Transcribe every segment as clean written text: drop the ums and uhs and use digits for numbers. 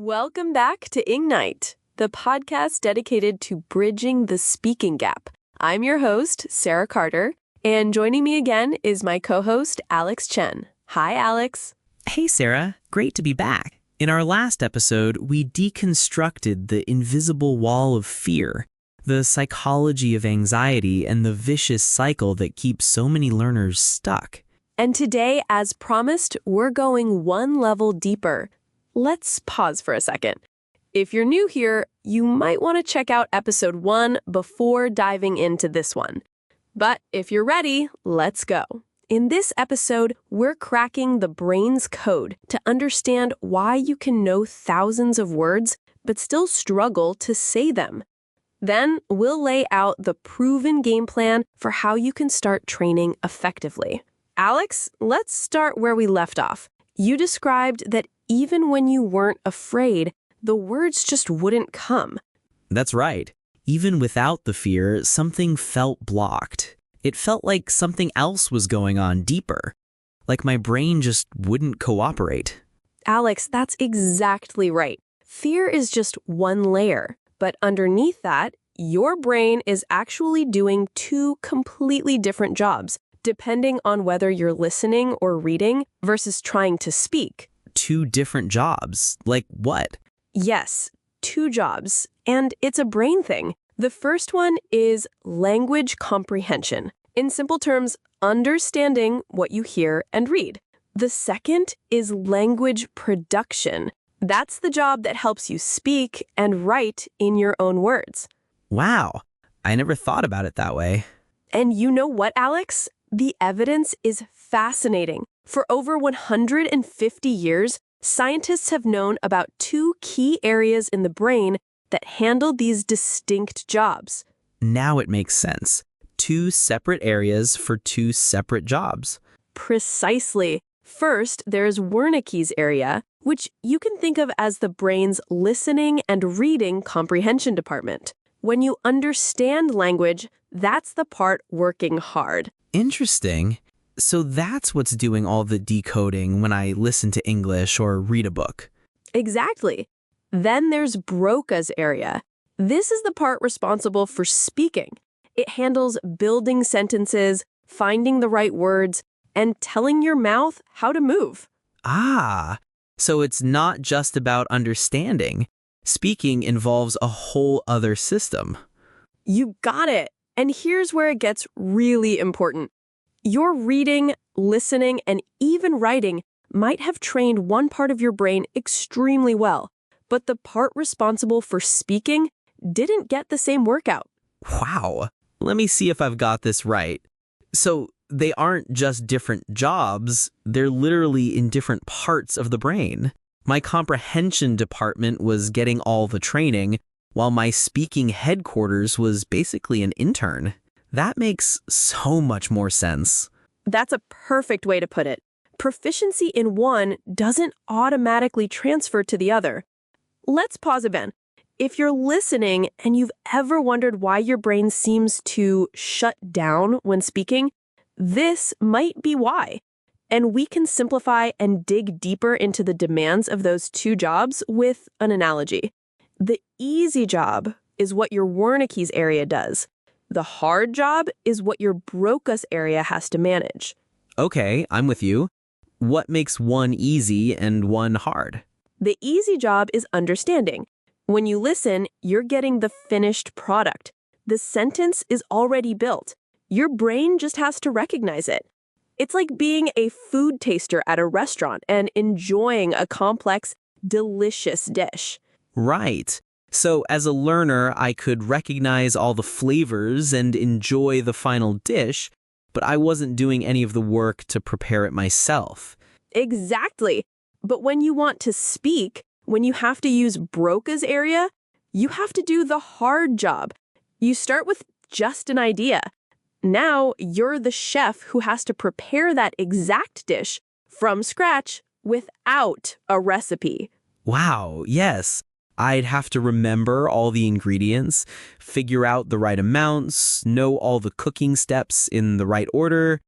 Welcome back to EngNite, the podcast dedicated to bridging the speaking gap. I'm your host, Sarah Carter, and joining me again is my co-host, Alex Chen. Hi, Alex. Hey, Sarah. Great to be back. In our last episode, we deconstructed the invisible wall of fear, the psychology of anxiety, and the vicious cycle that keeps so many learners stuck. And today, as promised, we're going one level deeper. Let's pause for a second. If you're new here, you might want to check out episode 1 before diving into this one. But if you're ready, let's go. In this episode, we're cracking the brain's code to understand why you can know thousands of words but still struggle to say them. Then we'll lay out the proven game plan for how you can start training effectively. Alex, let's start where we left off. You described that even when you weren't afraid, the words just wouldn't come. That's right. Even without the fear, something felt blocked. It felt like something else was going on deeper, like my brain just wouldn't cooperate. Alex, that's exactly right. Fear is just one layer, but underneath that, your brain is actually doing 2 completely different jobs, depending on whether you're listening or reading versus trying to speak. 2 different jobs? Like what? Yes, 2 jobs, and it's a brain thing. The first one is language comprehension. In simple terms, understanding what you hear and read. The second is language production. That's the job that helps you speak and write in your own words. Wow, I never thought about it that way. And you know what, Alex? The evidence is fascinating. For over 150 years, scientists have known about 2 key areas in the brain that handle these distinct jobs. Now it makes sense. 2 separate areas for 2 separate jobs. Precisely. First, there's Wernicke's area, which you can think of as the brain's listening and reading comprehension department. When you understand language, that's the part working hard. Interesting. So that's what's doing all the decoding when I listen to English or read a book. Exactly. Then there's Broca's area. This is the part responsible for speaking. It handles building sentences, finding the right words, and telling your mouth how to move. Ah, so it's not just about understanding. Speaking involves a whole other system. You got it. And here's where it gets really important. Your reading, listening, and even writing might have trained one part of your brain extremely well, but the part responsible for speaking didn't get the same workout. Wow. Let me see if I've got this right. So they aren't just different jobs, they're literally in different parts of the brain. My comprehension department was getting all the training, while my speaking headquarters was basically an intern. That makes so much more sense. That's a perfect way to put it. Proficiency in one doesn't automatically transfer to the other. Let's pause again. If you're listening and you've ever wondered why your brain seems to shut down when speaking, this might be why. And we can simplify and dig deeper into the demands of those 2 jobs with an analogy. The easy job is what your Wernicke's area does. The hard job is what your Broca's area has to manage. Okay, I'm with you. What makes one easy and one hard? The easy job is understanding. When you listen, you're getting the finished product. The sentence is already built. Your brain just has to recognize it. It's like being a food taster at a restaurant and enjoying a complex, delicious dish. Right. So as a learner, I could recognize all the flavors and enjoy the final dish, but I wasn't doing any of the work to prepare it myself. Exactly. But when you want to speak, when you have to use Broca's area, you have to do the hard job. You start with just an idea. Now you're the chef who has to prepare that exact dish from scratch without a recipe. Wow, yes. I'd have to remember all the ingredients, figure out the right amounts, know all the cooking steps in the right order.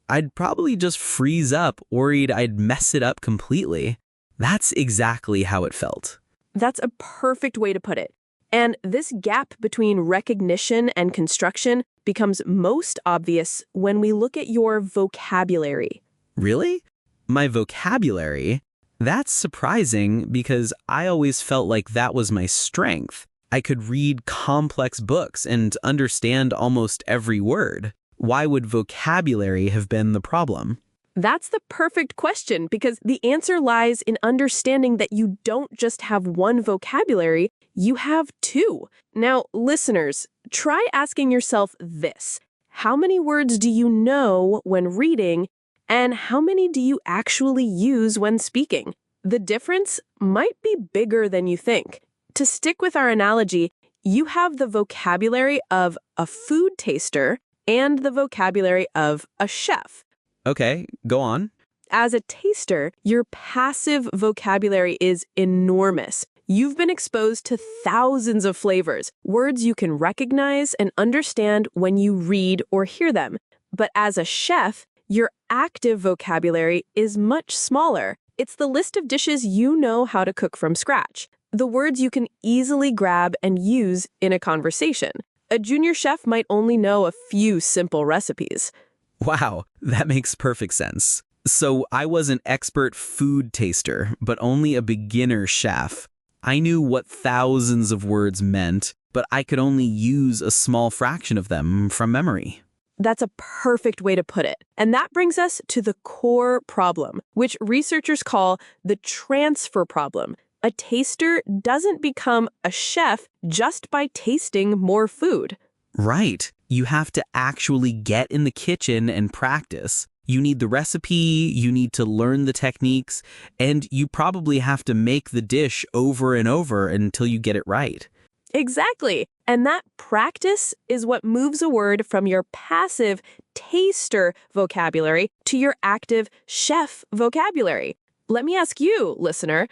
I'd probably just freeze up, worried I'd mess it up completely. That's exactly how it felt. That's a perfect way to put it. And this gap between recognition and construction becomes most obvious when we look at your vocabulary. Really? My vocabulary? That's surprising because I always felt like that was my strength. I could read complex books and understand almost every word. Why would vocabulary have been the problem? That's the perfect question because the answer lies in understanding that you don't just have one vocabulary, you have two. Now, listeners, try asking yourself this. How many words do you know when reading, and how many do you actually use when speaking? The difference might be bigger than you think. To stick with our analogy, you have the vocabulary of a food taster and the vocabulary of a chef. Okay, go on. As a taster, your passive vocabulary is enormous. You've been exposed to thousands of flavors, words you can recognize and understand when you read or hear them. But as a chef, your active vocabulary is much smaller. It's the list of dishes you know how to cook from scratch, the words you can easily grab and use in a conversation. A junior chef might only know a few simple recipes. Wow, that makes perfect sense. So I was an expert food taster, but only a beginner chef. I knew what thousands of words meant, but I could only use a small fraction of them from memory. That's a perfect way to put it. And that brings us to the core problem, which researchers call the transfer problem. A taster doesn't become a chef just by tasting more food. Right. You have to actually get in the kitchen and practice. You need the recipe, you need to learn the techniques, and you probably have to make the dish over and over until you get it right. Exactly. And that practice is what moves a word from your passive taster vocabulary to your active chef vocabulary. Let me ask you, listener,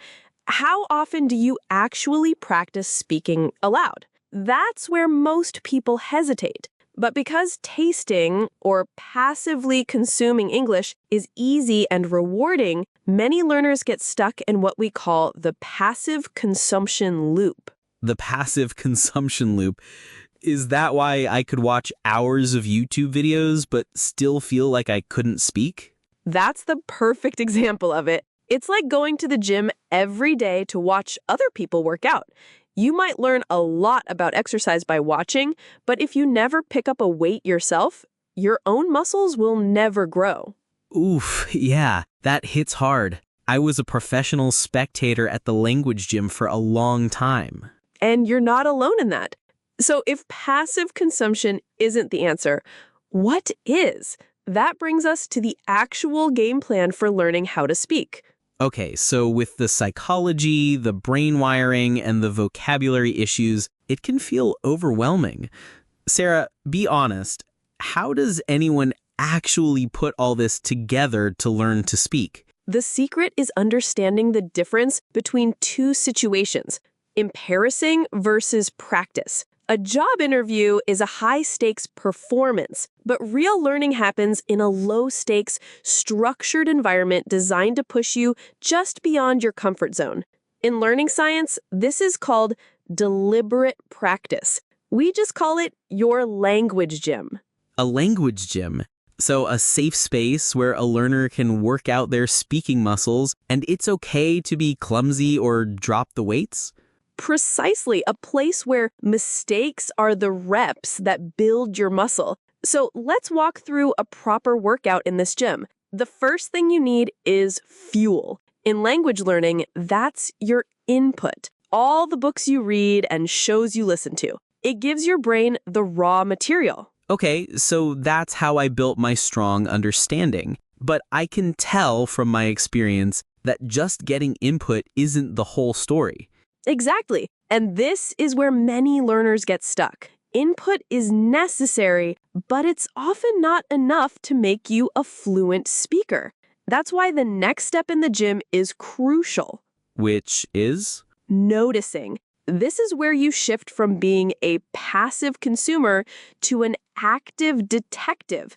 how often do you actually practice speaking aloud? That's where most people hesitate. But because tasting or passively consuming English is easy and rewarding, many learners get stuck in what we call the passive consumption loop. The passive consumption loop. Is that why I could watch hours of YouTube videos but still feel like I couldn't speak? That's the perfect example of it. It's like going to the gym every day to watch other people work out. You might learn a lot about exercise by watching, but if you never pick up a weight yourself, your own muscles will never grow. Oof, yeah, that hits hard. I was a professional spectator at the language gym for a long time. And you're not alone in that. So if passive consumption isn't the answer, what is? That brings us to the actual game plan for learning how to speak. Okay, so with the psychology, the brain wiring, and the vocabulary issues, it can feel overwhelming. Sarah, be honest, how does anyone actually put all this together to learn to speak? The secret is understanding the difference between two situations, embarrassing versus practice. A job interview is a high-stakes performance, but real learning happens in a low-stakes, structured environment designed to push you just beyond your comfort zone. In learning science, this is called deliberate practice. We just call it your language gym. A language gym. So a safe space where a learner can work out their speaking muscles, and it's okay to be clumsy or drop the weights? Precisely, a place where mistakes are the reps that build your muscle. So let's walk through a proper workout in this gym. The first thing you need is fuel. In language learning, that's your input. All the books you read and shows you listen to. It gives your brain the raw material. Okay, so that's how I built my strong understanding. But I can tell from my experience that just getting input isn't the whole story. Exactly. And this is where many learners get stuck. Input is necessary, but it's often not enough to make you a fluent speaker. That's why the next step in the gym is crucial. Which is? Noticing. This is where you shift from being a passive consumer to an active detective.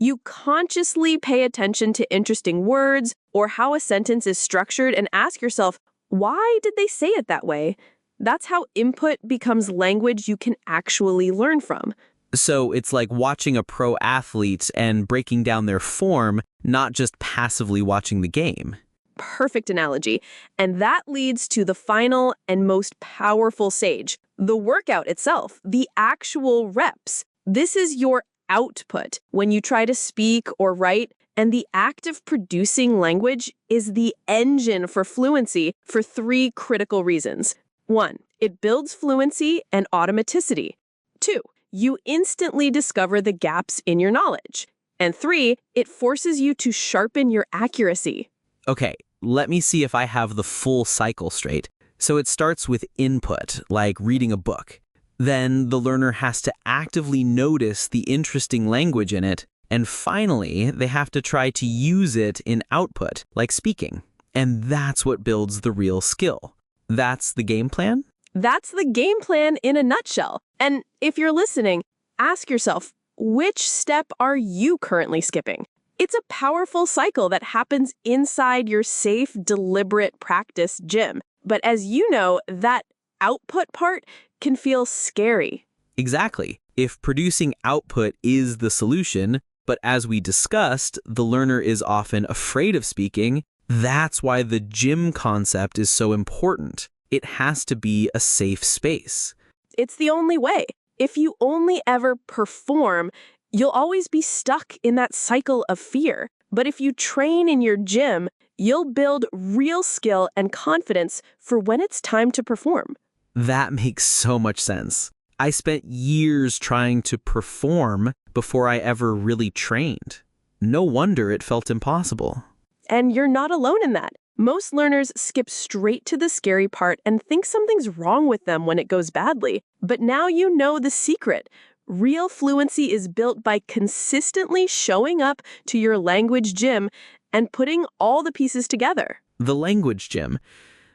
You consciously pay attention to interesting words or how a sentence is structured and ask yourself, Why did they say it that way? That's how input becomes language you can actually learn from. So it's like watching a pro athlete and breaking down their form, not just passively watching the game. Perfect analogy. And that leads to the final and most powerful stage, the workout itself, the actual reps. This is your output when you try to speak or write, and the act of producing language is the engine for fluency for 3 critical reasons. 1, it builds fluency and automaticity. 2, you instantly discover the gaps in your knowledge. And 3, it forces you to sharpen your accuracy. Okay, let me see if I have the full cycle straight. So it starts with input, like reading a book. Then the learner has to actively notice the interesting language in it. And finally, they have to try to use it in output, like speaking. And that's what builds the real skill. That's the game plan? That's the game plan in a nutshell. And if you're listening, ask yourself, which step are you currently skipping? It's a powerful cycle that happens inside your safe, deliberate practice gym. But as you know, that output part can feel scary. Exactly. If producing output is the solution, but as we discussed, the learner is often afraid of speaking, that's why the gym concept is so important. It has to be a safe space. It's the only way. If you only ever perform, you'll always be stuck in that cycle of fear. But if you train in your gym, you'll build real skill and confidence for when it's time to perform. That makes so much sense. I spent years trying to perform before I ever really trained. No wonder it felt impossible. And you're not alone in that. Most learners skip straight to the scary part and think something's wrong with them when it goes badly. But now you know the secret. Real fluency is built by consistently showing up to your language gym and putting all the pieces together. The language gym.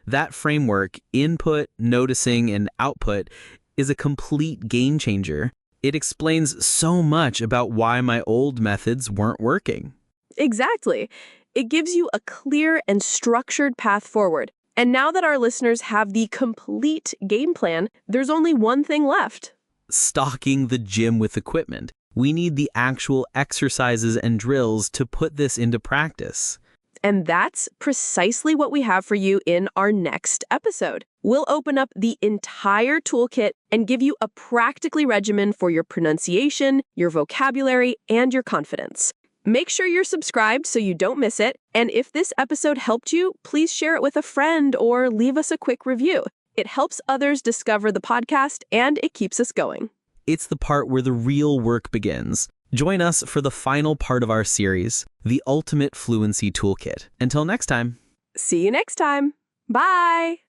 That framework, input, noticing, and output, is a complete game changer. It explains so much about why my old methods weren't working. Exactly. It gives you a clear and structured path forward. And now that our listeners have the complete game plan, there's only one thing left. Stocking the gym with equipment. We need the actual exercises and drills to put this into practice. And that's precisely what we have for you in our next episode. We'll open up the entire toolkit and give you a practically regimen for your pronunciation, your vocabulary, and your confidence. Make sure you're subscribed so you don't miss it. And if this episode helped you, please share it with a friend or leave us a quick review. It helps others discover the podcast and it keeps us going. It's the part where the real work begins. Join us for the final part of our series, the Ultimate Fluency Toolkit. Until next time. See you next time. Bye.